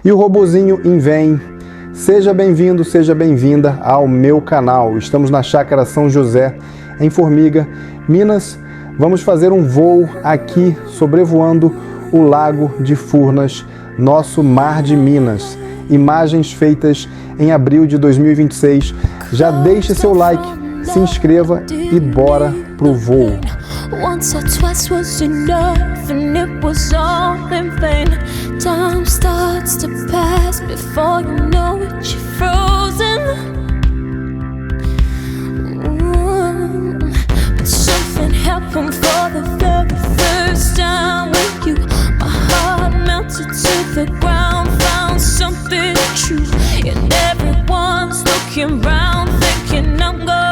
E o robozinho vem. Seja bem-vindo, seja bem-vinda ao meu canal. Estamos na Chácara São José, em Formiga, Minas. Vamos fazer um voo aqui sobrevoando o Lago de Furnas, nosso mar de Minas. Imagens feitas em abril de 2026. Já deixe seu like, se inscreva e bora pro voo. Once or twice was enough, and it was all in vain. Time starts to pass before you know it, you're frozen. But something happened for the very first time with you. My heart melted to the ground, found something true. And everyone's looking round, thinking I'm gone.